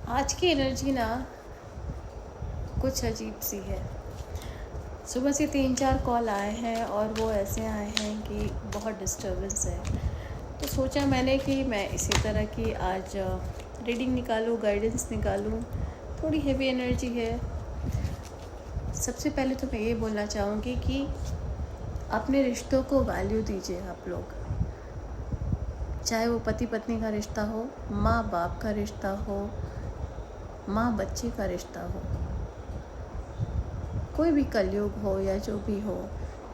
आज की एनर्जी ना कुछ अजीब सी है। सुबह से 3-4 कॉल आए हैं और वो ऐसे आए हैं कि बहुत डिस्टर्बेंस है। तो सोचा मैंने कि मैं इसी तरह की आज रीडिंग निकालूं, गाइडेंस निकालूं। थोड़ी हेवी एनर्जी है। सबसे पहले तो मैं ये बोलना चाहूँगी कि अपने रिश्तों को वैल्यू दीजिए आप लोग। चाहे वो पति पत्नी का रिश्ता हो, माँ बाप का रिश्ता हो, माँ बच्चे का रिश्ता हो, कोई भी कलयुग हो या जो भी हो,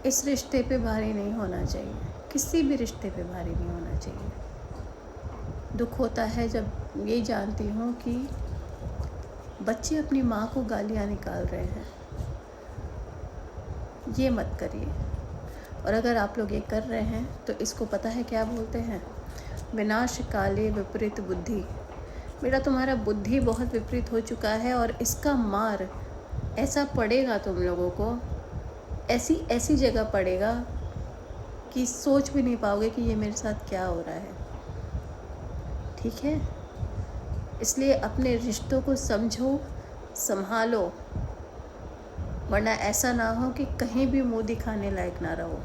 इस रिश्ते पे भारी नहीं होना चाहिए। किसी भी रिश्ते पे भारी नहीं होना चाहिए। दुख होता है जब ये जानती हूँ कि बच्चे अपनी माँ को गालियाँ निकाल रहे हैं। ये मत करिए। और अगर आप लोग ये कर रहे हैं तो इसको पता है क्या बोलते हैं? विनाश काले विपरीत बुद्धि। बेटा, तुम्हारा बुद्धि बहुत विपरीत हो चुका है और इसका मार ऐसा पड़ेगा तुम लोगों को, ऐसी ऐसी जगह पड़ेगा कि सोच भी नहीं पाओगे कि ये मेरे साथ क्या हो रहा है। ठीक है? इसलिए अपने रिश्तों को समझो, संभालो, वरना ऐसा ना हो कि कहीं भी मुंह दिखाने लायक ना रहो।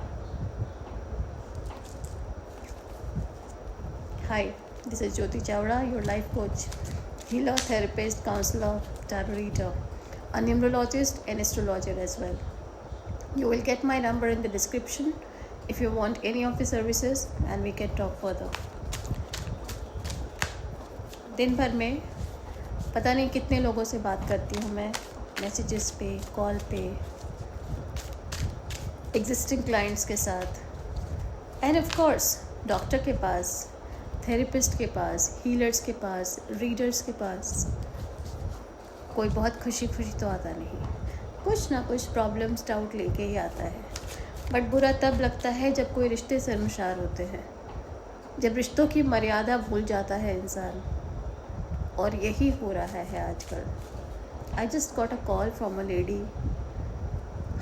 Hi, this is Jyoti Chavda, your life coach, healer, therapist, counselor, tarot reader, a numerologist and astrologer as well. You will get my number in the description if you want any of the services and we can talk further. दिन भर में पता नहीं कितने लोगों से बात करती हूँ मैं, मैसेजेस पे, कॉल पे, एग्जिस्टिंग क्लाइंट्स के साथ, एंड ऑफ कोर्स डॉक्टर के पास, थेरेपिस्ट के पास, हीलर्स के पास, रीडर्स के पास। कोई बहुत खुशी तो आता नहीं, कुछ ना कुछ प्रॉब्लम्स, डाउट लेके ही आता है। बट बुरा तब लगता है जब कोई रिश्ते शर्मसार होते हैं, जब रिश्तों की मर्यादा भूल जाता है इंसान। और यही हो रहा है आजकल। I just got a call from a lady,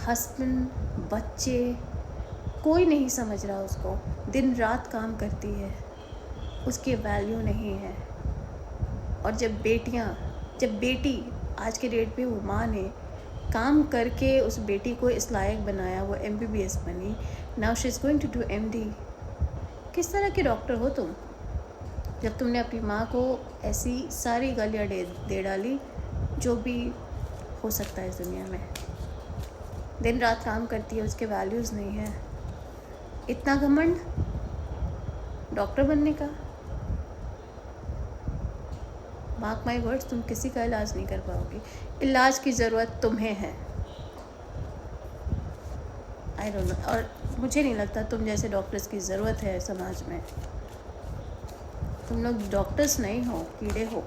husband, बच्चे, कोई नहीं समझ रहा उसको, दिन रात काम करती है, उसकी वैल्यू नहीं है। और जब बेटी आज के डेट पे वो माँ ने काम करके उस बेटी को इस लायक बनाया, वो MBBS बनी, now she is going to do MD। किस तरह के डॉक्टर हो तुम, जब तुमने अपनी माँ को ऐसी सारी गालियाँ दे डाली जो भी हो सकता है इस दुनिया में। दिन रात काम करती है, उसके वैल्यूज़ नहीं है। इतना घमंड डॉक्टर बनने का। मार्क माई वर्ड्स, तुम किसी का इलाज नहीं कर पाओगी। इलाज की ज़रूरत तुम्हें है। आई डोंट नो, और मुझे नहीं लगता तुम जैसे डॉक्टर्स की ज़रूरत है समाज में। तुम लोग डॉक्टर्स नहीं हो, कीड़े हो।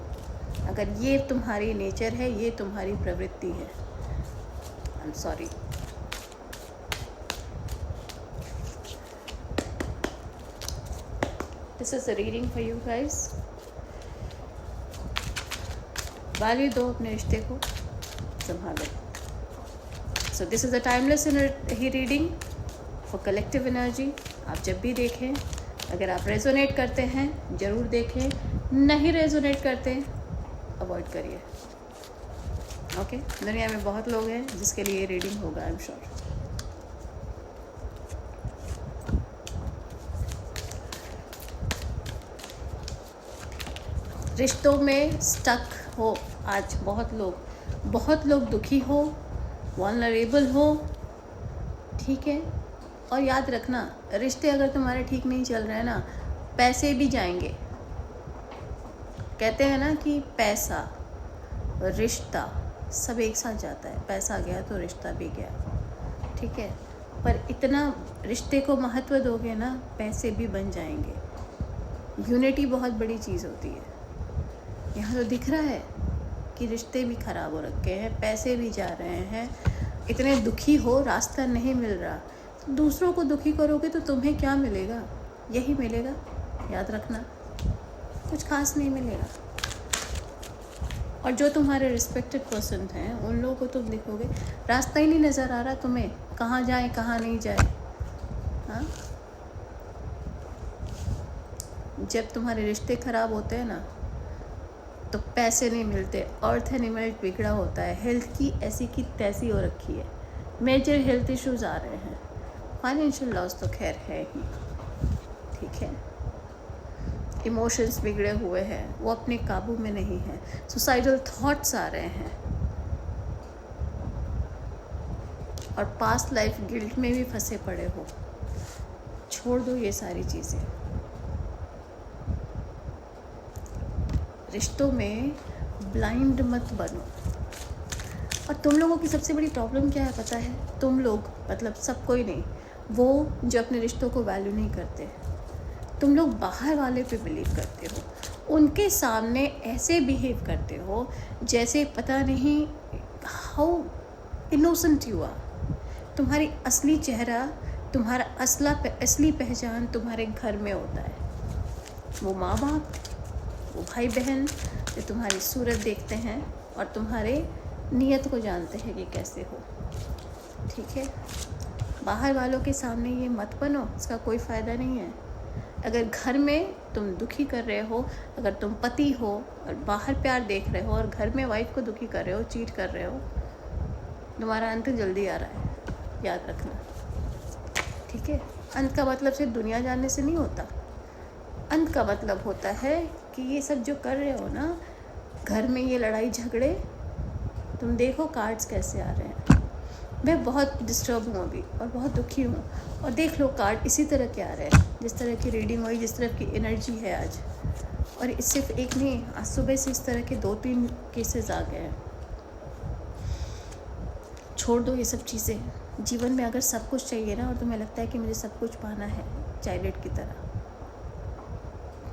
अगर ये तुम्हारी नेचर है, ये तुम्हारी प्रवृत्ति है, I am sorry. This is a reading for you guys. Value दो अपने रिश्ते को, संभालो। So this is a timeless he reading for collective energy. आप जब भी देखें, अगर आप रेजोनेट करते हैं ज़रूर देखें, नहीं रेजोनेट करते अवॉइड करिए। ओके? दुनिया में बहुत लोग हैं जिसके लिए ये रीडिंग होगा, आई एम श्योर। रिश्तों में स्टक हो आज बहुत लोग दुखी हो, वल्नरेबल हो। ठीक है? और याद रखना, रिश्ते अगर तुम्हारे ठीक नहीं चल रहे हैं ना, पैसे भी जाएंगे। कहते हैं ना कि पैसा, रिश्ता सब एक साथ जाता है। पैसा गया तो रिश्ता भी गया। ठीक है? पर इतना रिश्ते को महत्व दोगे ना, पैसे भी बन जाएंगे। यूनिटी बहुत बड़ी चीज़ होती है। यहाँ तो दिख रहा है कि रिश्ते भी ख़राब हो रखे हैं, पैसे भी जा रहे हैं। इतने दुखी हो, रास्ता नहीं मिल रहा। तो दूसरों को दुखी करोगे तो तुम्हें क्या मिलेगा? यही मिलेगा, याद रखना, कुछ खास नहीं मिलेगा। और जो तुम्हारे रिस्पेक्टेड पर्सन हैं, उन लोगों को तुम देखोगे, रास्ता ही नहीं नज़र आ रहा तुम्हें, कहाँ जाए कहाँ नहीं जाए। हाँ, जब तुम्हारे रिश्ते ख़राब होते हैं ना, तो पैसे नहीं मिलते, अर्थ एनिमल बिगड़ा होता है, हेल्थ की ऐसी की तैसी हो रखी है, मेजर हेल्थ इश्यूज आ रहे हैं, फाइनेंशियल लॉस तो खैर है ही, ठीक है। इमोशंस बिगड़े हुए हैं, वो अपने काबू में नहीं है, सुसाइडल थॉट्स आ रहे हैं, और पास्ट लाइफ गिल्ट में भी फंसे पड़े हो। छोड़ दो ये सारी चीज़ें। रिश्तों में ब्लाइंड मत बनो। और तुम लोगों की सबसे बड़ी प्रॉब्लम क्या है पता है? तुम लोग मतलब सब कोई नहीं, वो जो अपने रिश्तों को वैल्यू नहीं करते, तुम लोग बाहर वाले पे बिलीव करते हो, उनके सामने ऐसे बिहेव करते हो जैसे पता नहीं हाउ इनोसेंट यू आर। तुम्हारी असली चेहरा, तुम्हारा असली पहचान तुम्हारे घर में होता है। वो माँ बाप, वो भाई बहन जो तुम्हारी सूरत देखते हैं और तुम्हारे नियत को जानते हैं कि कैसे हो, ठीक है। बाहर वालों के सामने ये मत बनो, इसका कोई फ़ायदा नहीं है। अगर घर में तुम दुखी कर रहे हो, अगर तुम पति हो और बाहर प्यार देख रहे हो और घर में वाइफ को दुखी कर रहे हो, चीट कर रहे हो, तुम्हारा अंत जल्दी आ रहा है, याद रखना, ठीक है। अंत का मतलब सिर्फ दुनिया जानने से नहीं होता। अंत का मतलब होता है कि ये सब जो कर रहे हो ना, घर में ये लड़ाई झगड़े, तुम देखो कार्ड्स कैसे आ रहे हैं। मैं बहुत डिस्टर्ब हूँ अभी और बहुत दुखी हूँ, और देख लो कार्ड इसी तरह के आ रहे हैं, जिस तरह की रीडिंग हुई, जिस तरह की एनर्जी है आज। और इस सिर्फ एक नहीं, आज सुबह से इस तरह के 2-3 केसेस आ गए हैं। छोड़ दो ये सब चीज़ें। जीवन में अगर सब कुछ चाहिए ना, और तुम्हें लगता है कि मुझे सब कुछ पाना है चाइल्ड की तरह,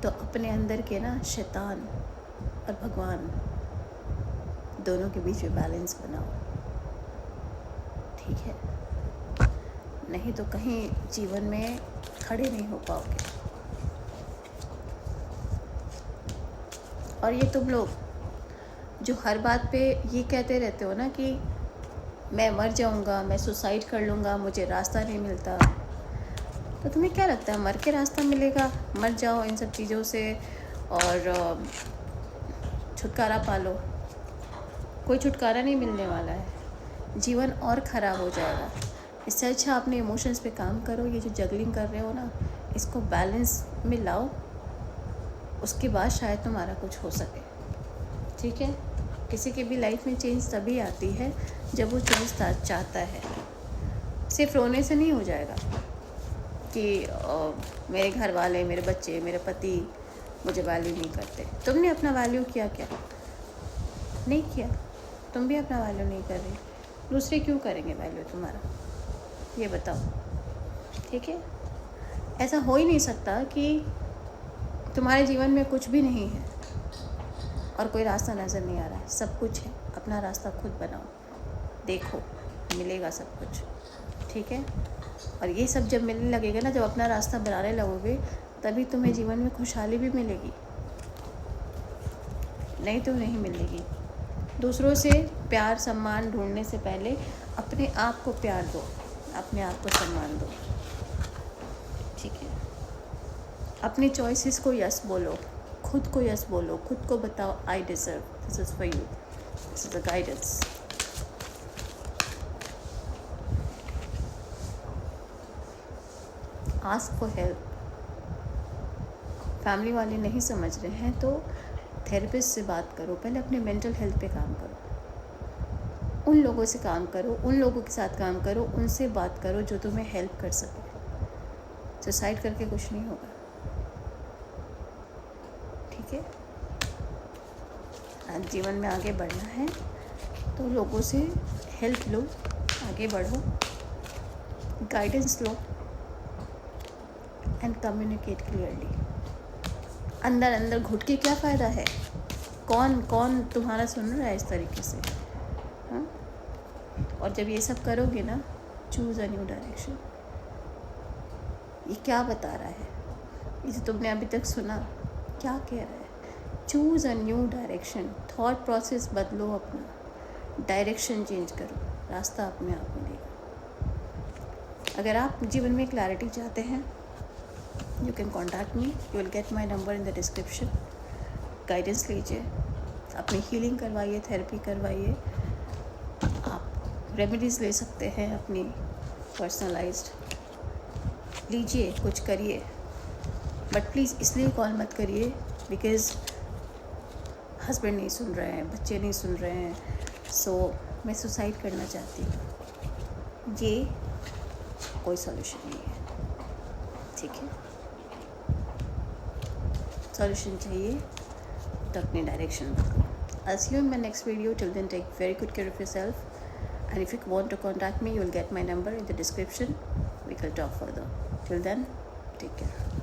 तो अपने अंदर के ना शैतान और भगवान दोनों के बीच में बैलेंस बनाओ, ठीक है। नहीं तो कहीं जीवन में खड़े नहीं हो पाओगे। और ये तुम लोग जो हर बात पे ये कहते रहते हो ना कि मैं मर जाऊंगा, मैं सुसाइड कर लूँगा, मुझे रास्ता नहीं मिलता, तो तुम्हें क्या लगता है मर के रास्ता मिलेगा? मर जाओ इन सब चीज़ों से और छुटकारा पा लो। कोई छुटकारा नहीं मिलने वाला है, जीवन और ख़राब हो जाएगा। इससे अच्छा अपने इमोशंस पे काम करो। ये जो जगलिंग कर रहे हो ना, इसको बैलेंस में लाओ, उसके बाद शायद तुम्हारा कुछ हो सके, ठीक है। किसी की भी लाइफ में चेंज तभी आती है जब वो चेंज चाहता है। सिर्फ रोने से नहीं हो जाएगा कि मेरे घर वाले, मेरे बच्चे, मेरे पति मुझे वैल्यू नहीं करते। तुमने अपना वैल्यू किया क्या? नहीं किया। तुम भी अपना वैल्यू नहीं कर रहे, दूसरे क्यों करेंगे वैल्यू तुम्हारा? ये बताओ, ठीक है। ऐसा हो ही नहीं सकता कि तुम्हारे जीवन में कुछ भी नहीं है और कोई रास्ता नज़र नहीं आ रहा है। सब कुछ है, अपना रास्ता खुद बनाओ, देखो मिलेगा सब कुछ, ठीक है। और ये सब जब मिलने लगेगा ना, जब अपना रास्ता बनाने लगोगे, तभी तुम्हें जीवन में खुशहाली भी मिलेगी, नहीं तो नहीं मिलेगी। दूसरों से प्यार सम्मान ढूंढने से पहले अपने आप को प्यार दो, अपने आप को सम्मान दो, ठीक है। अपनी चॉइसेस को यस बोलो, खुद को यस बोलो, खुद को बताओ I deserve, this is for you, this is the guidance. Ask for help. Family वाले नहीं समझ रहे हैं तो थेरेपिस्ट से बात करो, पहले अपने मेंटल हेल्थ पे काम करो, उन लोगों से काम करो, उन लोगों के साथ काम करो, उनसे बात करो जो तुम्हें हेल्प कर सके। सुसाइड करके कुछ नहीं होगा, ठीक है। आज जीवन में आगे बढ़ना है तो लोगों से हेल्प लो, आगे बढ़ो, guidance low and communicate clearly. अंदर अंदर घुट के क्या फ़ायदा है? कौन कौन तुम्हारा सुन रहा है इस तरीके से? हाँ, और जब ये सब करोगे ना, चूज़ अ न्यू डायरेक्शन। ये क्या बता रहा है? ये जो तुमने अभी तक सुना, क्या कह रहा है? Choose a new direction. Thought process बदलो, अपना डायरेक्शन चेंज करो, रास्ता अपने आप मिलेगा। अगर आप जीवन में क्लैरिटी चाहते हैं, you can contact me, you will get my number in the description। Guidance लीजिए, अपनी हीलिंग करवाइए, थेरेपी करवाइए। आप रेमेडीज़ ले सकते हैं अपनी पर्सनलाइज्ड, लीजिए, कुछ करिए, बट प्लीज़ इसलिए कॉल मत करिए बिकॉज़ हस्बैंड नहीं सुन रहे हैं, बच्चे नहीं सुन रहे हैं, सो मैं सुसाइड करना चाहती हूँ। ये कोई सॉल्यूशन नहीं है, ठीक है? सॉल्यूशन चाहिए तो अपनी डायरेक्शन बदलो। I'll see you in my next video. Till then, take very good care of yourself. And if you want to contact me, you will get my number in the description. We can talk further. Till then, take care.